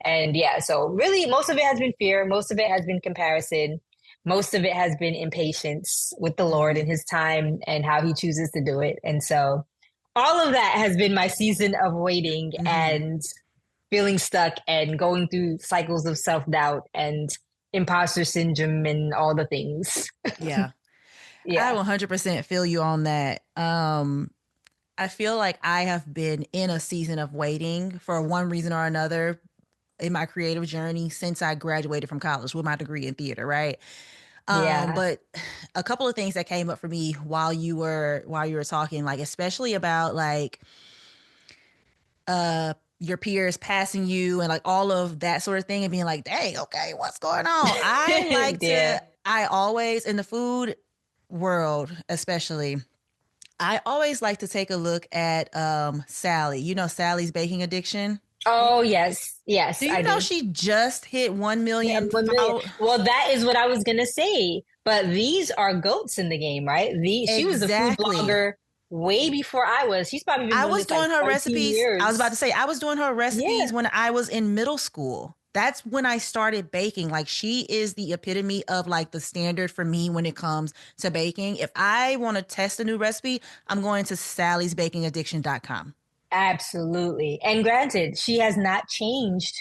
And yeah, so really most of it has been fear, most of it has been comparison, most of it has been impatience with the Lord Mm-hmm. and his time and how he chooses to do it. And so all of that has been my season of waiting Mm-hmm. and feeling stuck and going through cycles of self-doubt and imposter syndrome and all the things. Yeah. I Yeah. 100% feel you on that. I feel like I have been in a season of waiting for one reason or another in my creative journey since I graduated from college with my degree in theater, right? Yeah. But a couple of things that came up for me while you were talking, like especially about like your peers passing you and like all of that sort of thing and being like, dang, okay, what's going on? Yeah. I always, in the food world especially, I always like to take a look at Sally. You know Sally's Baking Addiction? Oh, yes. Do Yes, you I know do. she just hit 1 Yeah, million 1 million. follow? Well, that is what I was gonna say. But these are goats in the game, right? She was a food Exactly. blogger way before I was. She's probably been I doing was this like doing her 13 recipes. I was about years. to say, I was doing her recipes Yeah, when I was in middle school. That's when I started baking. Like, she is the epitome of like the standard for me when it comes to baking. If I want to test a new recipe, I'm going to sallysbakingaddiction.com. absolutely. And granted, she has not changed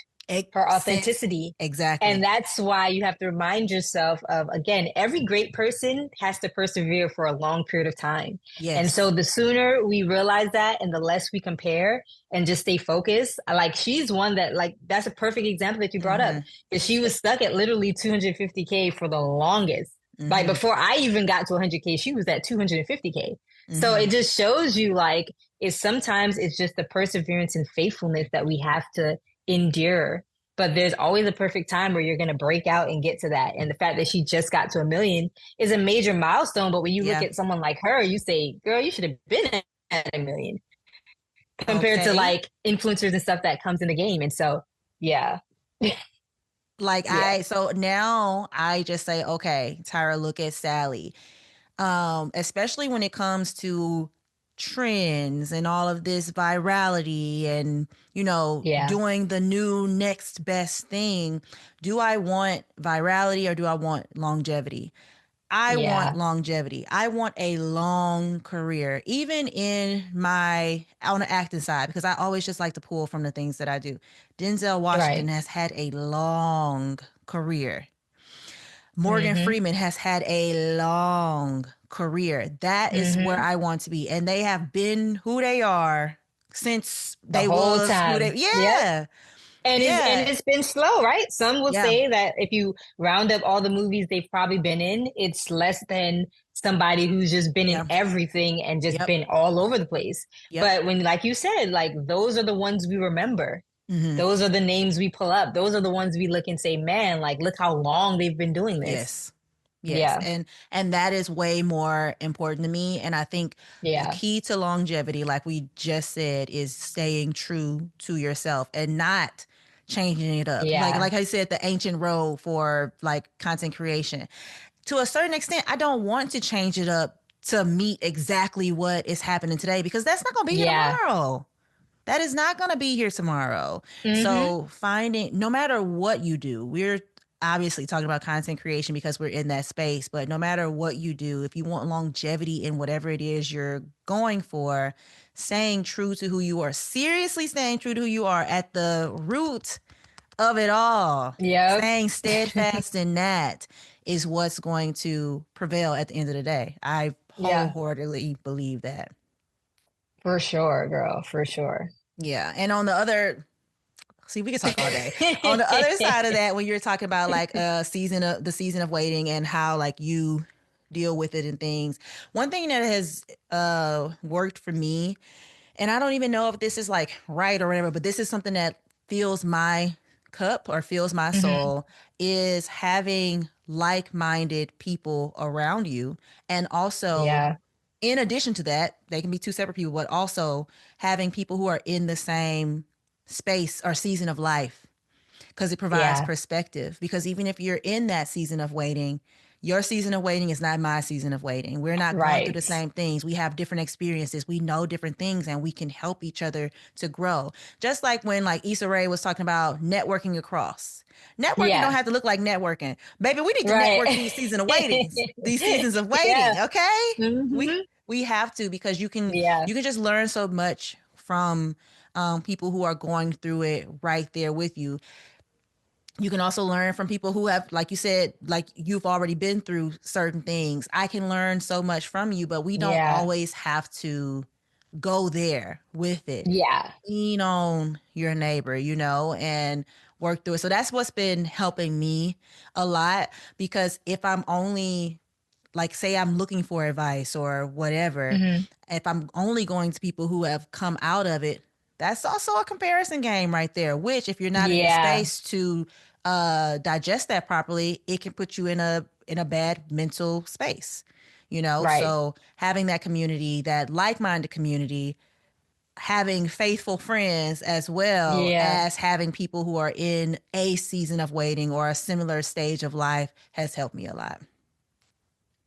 her Since authenticity. And exactly. that's why you have to remind yourself of, again, every great person has to persevere for a long period of time. And so Yes. the sooner we realize that and the less we compare and just stay focused, like she's one that, like, that's a perfect example that you brought up Mm-hmm. because she was stuck at literally 250K for the longest. Like Mm-hmm. before I even got to 100K, she was at 250K. So Mm-hmm. it just shows you, like, it's sometimes it's just the perseverance and faithfulness that we have to endure, but there's always a perfect time where you're going to break out and get to that. And the fact that she just got to 1 million is a major milestone. But when you look Yeah. at someone like her, you say, girl, you should have been at 1 million compared to Okay. like influencers and stuff that comes in the game. And so, yeah, Like yeah, so now I just say, okay, Tyra, look at Sally. Especially when it comes to trends and all of this virality and, yeah, doing the new next best thing. Do I want virality or do I want longevity? I want yeah, longevity. I want a long career, even in my on the acting side, because I always just like to pull from the things that I do. Denzel Washington right. has had a long career. Morgan Mm-hmm. Freeman has had a long career. That is where Mm-hmm. I want to be. And they have been who they are since The they whole was who time. they, Yep. yeah, And yeah, it's been slow, right? Some will yeah, say that if you round up all the movies they've probably been in, it's less than somebody who's just been in yeah, everything and just yep, been all over the place. yep. But when, like you said, like those are the ones we remember. Mm-hmm. Those are the names we pull up. Those are the ones we look and say, man, like look how long they've been doing this. Yes. Yes. Yeah. And that is way more important to me. And I think the Yeah. key to longevity, like we just said, is staying true to yourself and not changing it up. Yeah. Like I said, the ancient road for like content creation. To a certain extent, I don't want to change it up to meet exactly what is happening today because that's not gonna be here Yeah. tomorrow. That is not going to be here tomorrow. Mm-hmm. So finding, no matter what you do, we're obviously talking about content creation because we're in that space, but no matter what you do, if you want longevity in whatever it is you're going for, staying true to who you are, seriously staying true to who you are at the root of it all, Yep. staying steadfast in that is what's going to prevail at the end of the day. I Yeah. wholeheartedly believe that. For sure, girl. For sure. Yeah. And on the other, see, we could talk all day. On the other side of that, when you're talking about like the season of waiting and how like you deal with it and things, one thing that has worked for me, and I don't even know if this is like right or whatever, but this is something that fills my cup or fills my Hmm. soul, is having like-minded people around you, and also Yeah. in addition to that, they can be two separate people, but also having people who are in the same space or season of life because it provides Yeah. perspective. Because even if you're in that season of waiting, your season of waiting is not my season of waiting. We're not going through the Right. same things. We have different experiences. We know different things and we can help each other to grow. Just like when like Issa Rae was talking about networking across. Networking don't Yeah. have to look like networking. Baby, we need to Right. network these season of waitings, these seasons of Yeah. waiting, okay? We Hmm. we have to because Yeah. you can just learn so much from people who are going through it right there with you. You can also learn from people who have, like you said, like you've already been through certain things. I can learn so much from you, but we don't Yeah. always have to go there with it. Yeah. Lean on your neighbor, and work through it. So that's what's been helping me a lot because if I'm only like say I'm looking for advice or whatever, Hmm. if I'm only going to people who have come out of it, That's also a comparison game right there, which if you're not in the Yeah, space to digest that properly, it can put you in a bad mental space. You know, right. so having that community, that like-minded community, having faithful friends as well Yeah. as having people who are in a season of waiting or a similar stage of life has helped me a lot.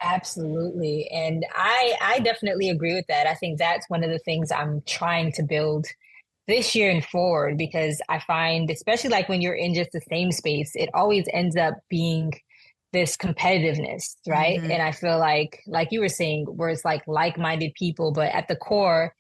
Absolutely. And I definitely agree with that. I think that's one of the things I'm trying to build this year and forward because I find, especially like when you're in just the same space, it always ends up being this competitiveness, right? Mm-hmm. And I feel like you were saying, where it's like-minded people, but at the core,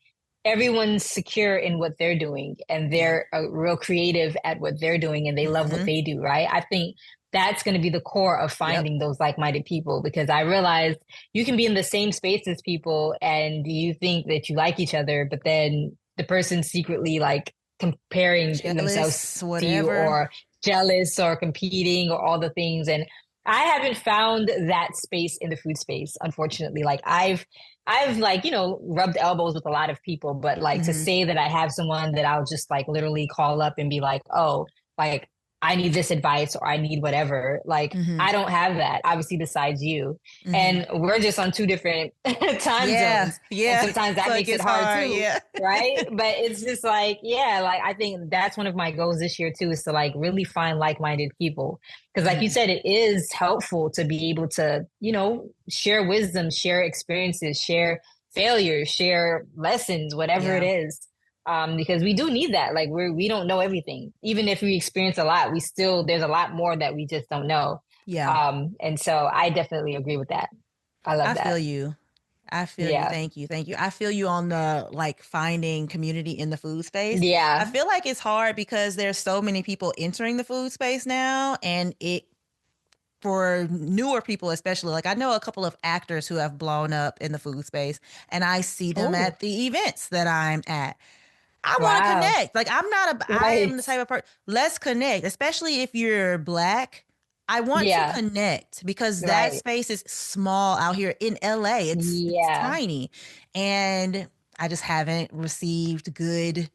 everyone's secure in what they're doing and Yeah. they're real creative at what they're doing and they love what Mm-hmm. they do, right? I think that's going to be the core of Yep. finding those like-minded people because I realize you can be in the same space as people and you think that you like each other, but then the person secretly like comparing themselves Jealous, to you whatever. or jealous or competing or all the things. And I haven't found that space in the food space, unfortunately. Like I've like, rubbed elbows with a lot of people, but like to Mm-hmm. say that I have someone that I'll just like literally call up and be like, oh, like I need this advice or I need whatever. Like Mm-hmm. I don't have that, obviously, besides you. Mm-hmm. And we're just on two different time Yeah. zones. And Yeah. sometimes So that it makes it gets hard hard. too. Yeah. Right. But it's just like, yeah, like I think that's one of my goals this year too, is to like really find like-minded people. Because like you Mm-hmm. said, it is helpful to be able to, share wisdom, share experiences, share failures, share lessons, whatever it Yeah. is. Because we do need that. Like we don't know everything. Even if we experience a lot, there's a lot more that we just don't know. Yeah. And so I definitely agree with that. I love I feel that. you. I feel you. Yeah. Thank you. Thank you. I feel you on the like finding community in the food space. I Yeah. feel like it's hard because there's so many people entering the food space now and it for newer people especially like I know a couple of actors who have blown up in the food space and I see them Oh, at the events that I'm at. I want to wow. connect. Like I am Right. the type of person. Let's connect, especially if you're black. I want to Yeah. connect because that Right. space is small out here in LA. It's Yeah. tiny, and I just haven't received good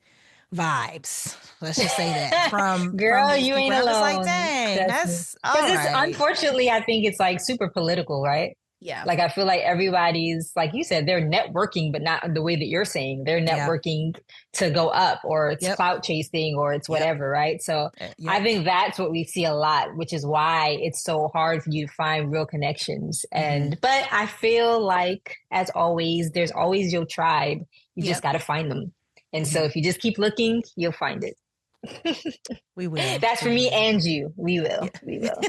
vibes. Let's just say that from Girl, these you people, ain't and I'm just like, alone. dang, Trust me. that's Because all it's right. unfortunately, I think it's like super political, right? Yeah, Like I feel like everybody's like you said, they're networking, but not the way that you're saying. They're yeah, networking to go up, or it's yep, clout chasing, or it's yep, whatever, right? So I yep. think that's what we see a lot, which is why it's so hard for you to find real connections. Hmm. But I feel like, as always, there's always your tribe. You just Yep. got to find them. And so Hmm. if you just keep looking, you'll find it. We will. That's for We me will. and you. We Yeah. will. We will.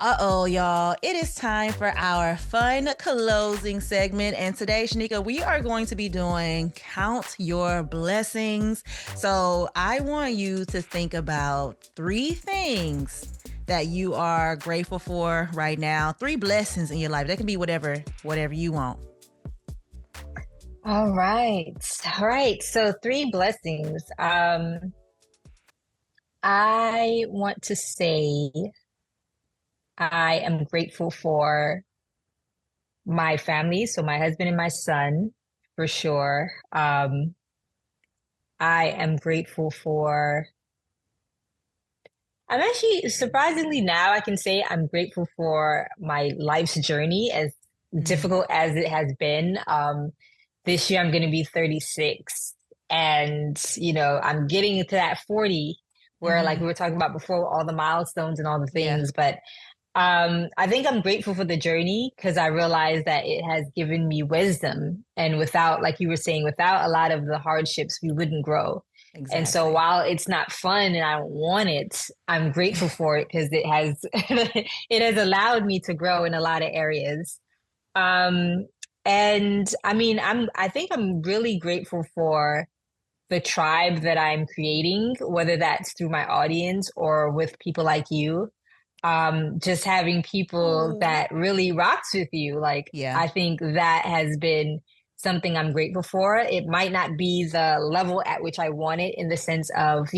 Uh-oh, y'all. It is time for our fun closing segment. And today, Shanika, we are going to be doing Count Your Blessings. So I want you to think about 3 things that you are grateful for right now. 3 blessings in your life. That can be whatever you want. All right. All right. So 3 blessings. I want to say I am grateful for my family, so my husband and my son, for sure. I am grateful for I'm actually surprisingly now I can say I'm grateful for my life's journey, as Mm-hmm. difficult as it has been. This year I'm going to be 36, and I'm getting to that 40 where, like Mm-hmm. we were talking about before, all the milestones and all the Yeah. things. But I think I'm grateful for the journey because I realize that it has given me wisdom. And without, like you were saying, without a lot of the hardships, we wouldn't grow. And so Exactly. while it's not fun and I don't want it, I'm grateful for it because it has it has allowed me to grow in a lot of areas. Um, and I mean, I think I'm really grateful for the tribe that I'm creating, whether that's through my audience or with people like you. Just having people Oh. that really rocks with you. Like, Yeah. I think that has been something I'm grateful for. It might not be the level at which I want it in the sense of,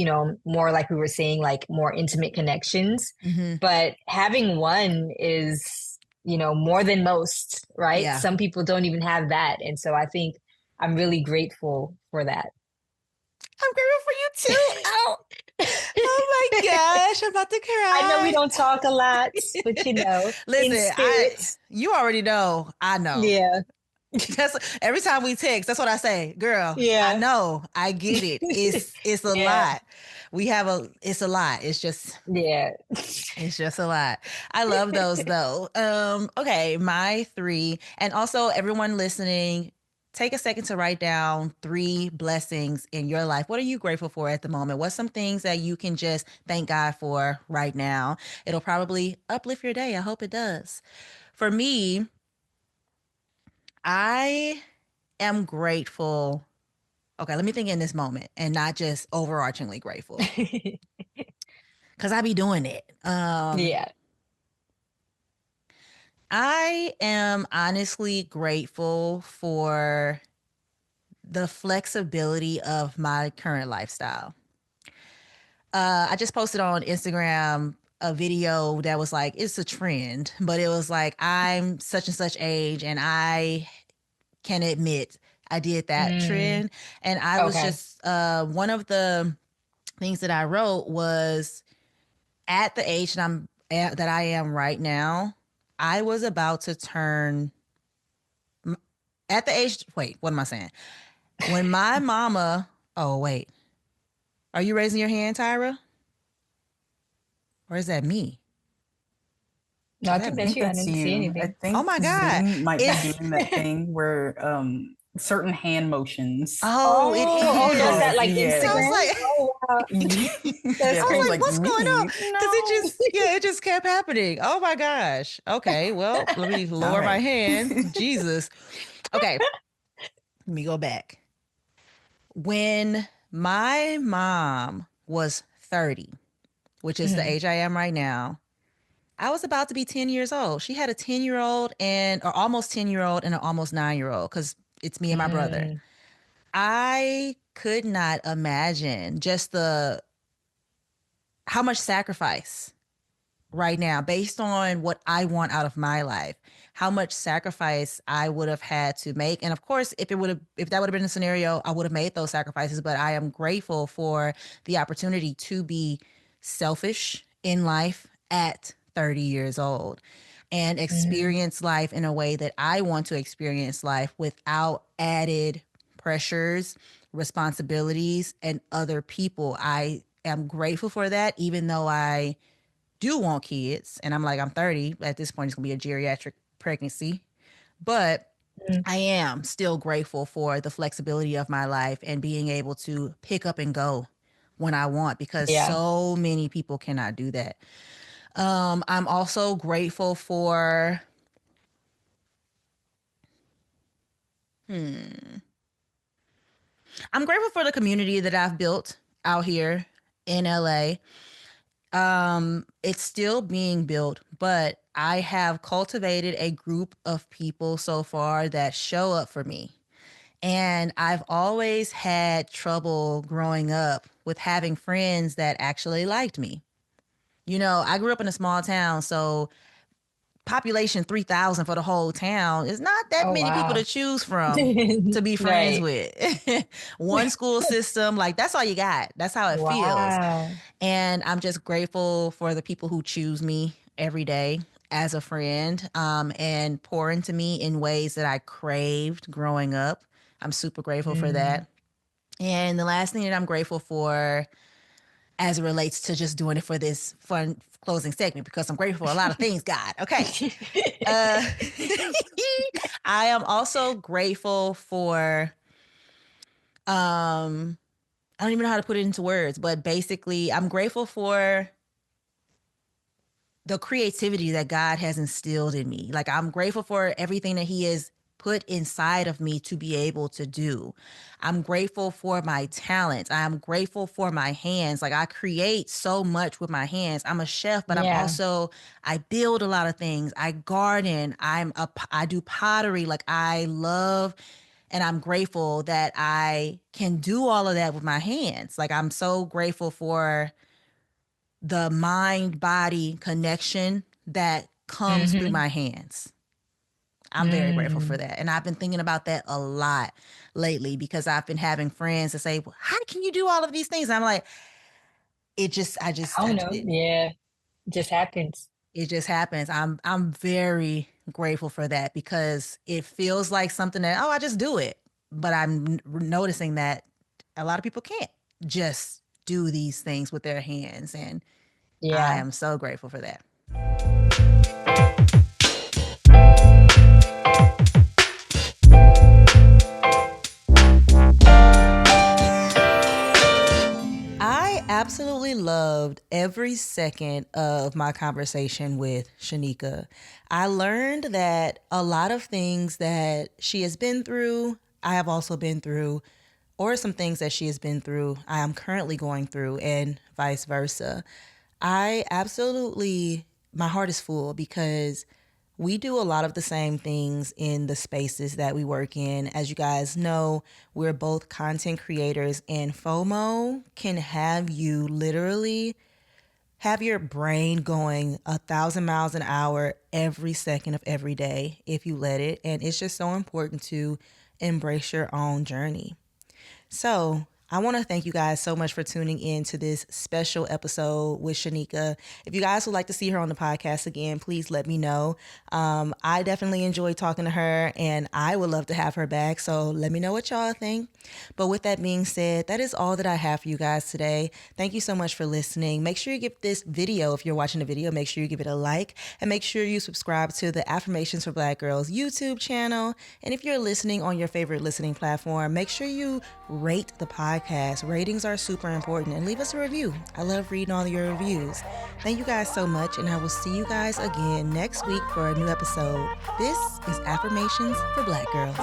more like we were saying, like more intimate connections. Mm-hmm. But having one is, more than most, right? Yeah. Some people don't even have that. And so I think I'm really grateful for that. I'm grateful for you too. Oh, oh my gosh, I'm about to I know we cry. don't talk a lot, but in Listen, spirit. you already know. I know. Yeah. That's every time we text, that's what I say. Girl, I Yeah. know. I get it. It's a Yeah. lot. It's a lot. Yeah. It's just a lot. I love those though. Okay, my three. And also everyone listening, take a second to write down three blessings in your life. What are you grateful for at the moment? What's some things that you can just thank God for right now? It'll probably uplift your day. I hope it does. For me, I am grateful. Okay, let me think in this moment and not just overarchingly grateful because I be doing it. Yeah. I am honestly grateful for the flexibility of my current lifestyle. I just posted on Instagram a video that was like, it's a trend, but it was like, I'm such and such age, and I can admit I did that Mm, trend. And I was okay. just, one of the things that I wrote was at the age that I am right now, I was about to turn at the age, wait, what am I saying? When my mama, oh, wait, are you raising your hand, Tyra? Or is that me? No, Is I that think I me? that's think you. I that's didn't see you. I anything. Oh think my God. Zoom might be It's, doing that thing where certain hand motions oh, it Oh, does that is. like I was yeah. Instagram? like, Oh, wow. Yeah, That's I I was was like, like, crazy. what's going on? me? Because it No. just, yeah, it just kept happening. Oh my gosh. Okay, well, let me All lower my right. hand. Jesus. Okay, let me go back. When my mom was 30, which is the Mhm. age I am right now, I was about to be 10 years old. She had a 10-year-old or almost 10-year-old and an almost 9-year-old because it's me and my brother. Mm, I could not imagine just how much sacrifice right now based on what I want out of my life, how much sacrifice I would have had to make. And of course, if that would have been a scenario, I would have made those sacrifices, but I am grateful for the opportunity to be selfish in life at 30 years old and mm, experience life in a way that I want to experience life without added pressures, responsibilities, and other people. I am grateful for that, even though I do want kids. And I'm like, I'm 30. At this point, it's going to be a geriatric pregnancy. But mm. I am still grateful for the flexibility of my life and being able to pick up and go when I want because Yeah. so many people cannot do that. I'm also grateful for, I'm grateful for the community that I've built out here in LA. It's still being built, but I have cultivated a group of people so far that show up for me. And I've always had trouble growing up with having friends that actually liked me. I grew up in a small town, so population 3,000 for the whole town is not that Oh, many people to wow. choose from to be friends Right. with. One school system, like that's all you got. That's how it feels. Wow. And I'm just grateful for the people who choose me every day as a friend and pour into me in ways that I craved growing up. I'm super grateful for Mm. that. And the last thing that I'm grateful for as it relates to just doing it for this fun closing segment, because I'm grateful for a lot of things, God. Okay. Uh, I am also grateful for, I don't even know how to put it into words, but basically, I'm grateful for the creativity that God has instilled in me. Like I'm grateful for everything that he has put inside of me to be able to do. I'm grateful for my talents. I'm grateful for my hands. Like I create so much with my hands. I'm a chef, but Yeah. I build a lot of things. I garden. I do pottery. Like I love And I'm grateful that I can do all of that with my hands. Like, I'm so grateful for the mind body connection that comes through my hands. I'm very grateful for that. And I've been thinking about that a lot lately because I've been having friends that say, well, how can you do all of these things? And I'm like, I don't know. Yeah. Just happens. it just happens. I'm very grateful for that because it feels like something that, oh, I just do it. But I'm noticing that a lot of people can't just do these things with their hands. And I Yeah. am so grateful for that. I absolutely loved every second of my conversation with Shanika. I learned that a lot of things that she has been through, I have also been through, or some things that she has been through, I am currently going through, and vice versa. I absolutely, my heart is full because we do a lot of the same things in the spaces that we work in. As you guys know, we're both content creators, and FOMO can have you literally have your brain going 1,000 miles an hour every second of every day if you let it. And it's just so important to embrace your own journey. So, I want to thank you guys so much for tuning in to this special episode with Shanika. If you guys would like to see her on the podcast again, please let me know. I definitely enjoyed talking to her and I would love to have her back. So let me know what y'all think. But with that being said, that is all that I have for you guys today. Thank you so much for listening. Make sure you give this video, if you're watching the video, make sure you give it a like and make sure you subscribe to the Affirmations for Black Girls YouTube channel. And if you're listening on your favorite listening platform, make sure you rate the podcast. Ratings are super important and leave us a review. I love reading all your reviews. Thank you guys so much, and I will see you guys again next week for a new episode. This is Affirmations for Black Girls.